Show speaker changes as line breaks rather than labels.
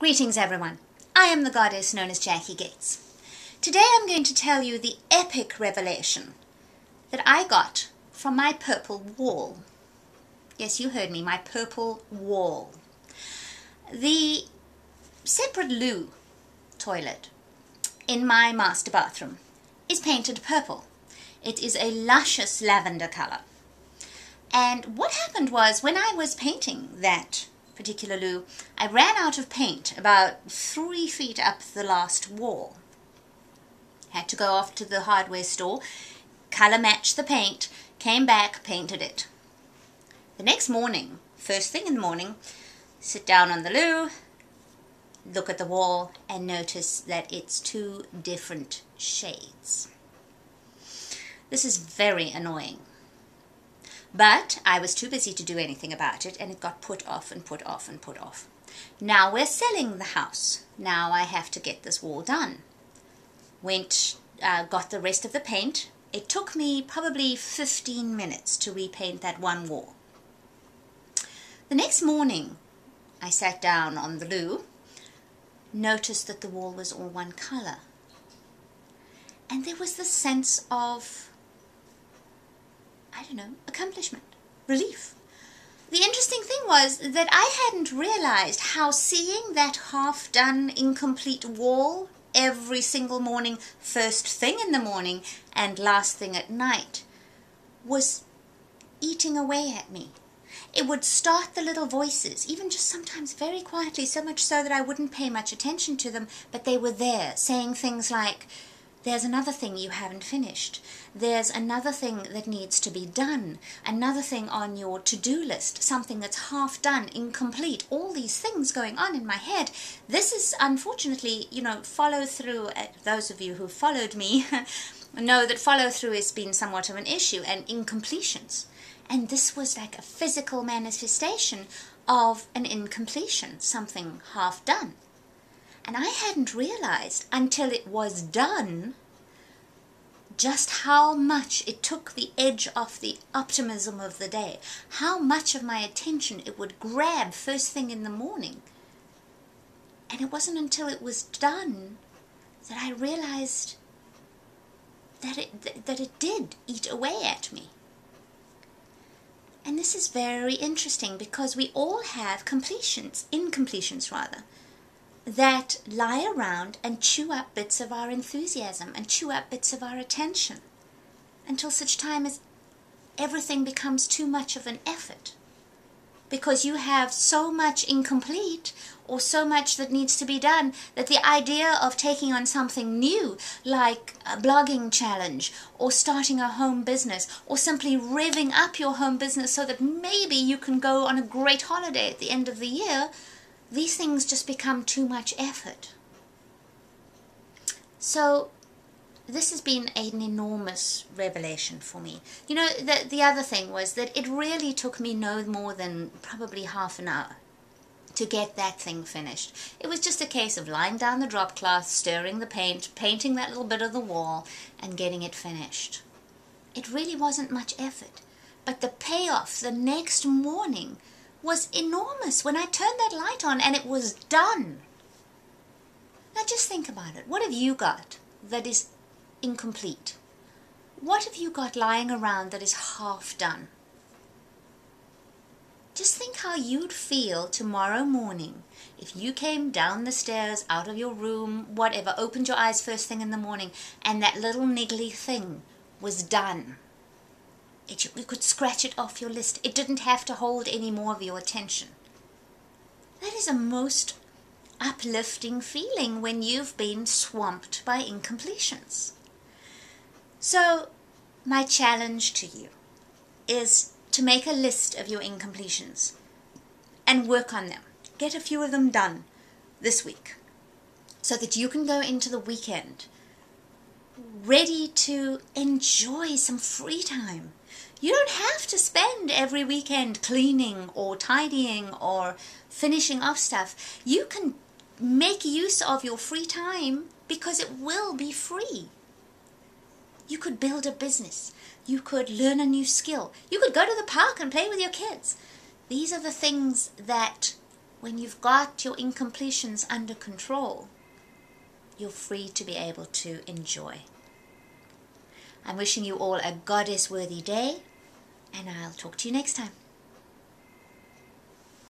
Greetings everyone, I am the goddess known as Jackie Gates. Today I'm going to tell you the epic revelation that I got from my purple wall. Yes, you heard me, my purple wall. The separate loo toilet in my master bathroom is painted purple. It is a luscious lavender color. And what happened was, when I was painting that particular loo, I ran out of paint about 3 feet up the last wall. Had to go off to the hardware store, color match the paint, came back, painted it. The next morning, first thing in the morning, sit down on the loo, look at the wall and notice that it's 2 different shades. This is very annoying. But I was too busy to do anything about it, and it got put off and put off and put off. Now we're selling the house. Now I have to get this wall done. Got the rest of the paint. It took me probably 15 minutes to repaint that one wall. The next morning, I sat down on the loo, noticed that the wall was all one color. And there was this sense of, accomplishment, relief. The interesting thing was that I hadn't realized how seeing that half-done, incomplete wall every single morning, first thing in the morning and last thing at night, was eating away at me. It would start the little voices, even just sometimes very quietly, so much so that I wouldn't pay much attention to them, but they were there, saying things like, "There's another thing you haven't finished. There's another thing that needs to be done. Another thing on your to-do list. Something that's half done, incomplete." All these things going on in my head. This is unfortunately, follow through. Those of you who followed me know that follow through has been somewhat of an issue, and incompletions. And this was like a physical manifestation of an incompletion, something half done. And I hadn't realized until it was done just how much it took the edge off the optimism of the day, how much of my attention it would grab first thing in the morning. And it wasn't until it was done that I realized that it did eat away at me. And this is very interesting, because we all have incompletions rather, that lie around and chew up bits of our enthusiasm and chew up bits of our attention until such time as everything becomes too much of an effort, because you have so much incomplete or so much that needs to be done that the idea of taking on something new, like a blogging challenge or starting a home business or simply revving up your home business so that maybe you can go on a great holiday at the end of the year, these things just become too much effort. So this has been an enormous revelation for me. The other thing was that it really took me no more than probably half an hour to get that thing finished. It was just a case of lying down the drop cloth, stirring the paint, painting that little bit of the wall, and getting it finished. It really wasn't much effort, but the payoff the next morning was enormous when I turned that light on and it was done. Now just think about it. What have you got that is incomplete? What have you got lying around that is half done? Just think how you'd feel tomorrow morning if you came down the stairs, out of your room, whatever, opened your eyes first thing in the morning, and that little niggly thing was done. You could scratch it off your list. It didn't have to hold any more of your attention. That is a most uplifting feeling when you've been swamped by incompletions. So, my challenge to you is to make a list of your incompletions and work on them. Get a few of them done this week so that you can go into the weekend ready to enjoy some free time. You don't have to spend every weekend cleaning or tidying or finishing off stuff. You can make use of your free time because it will be free. You could build a business. You could learn a new skill. You could go to the park and play with your kids. These are the things that when you've got your incompletions under control, you're free to be able to enjoy. I'm wishing you all a goddess-worthy day, and I'll talk to you next time.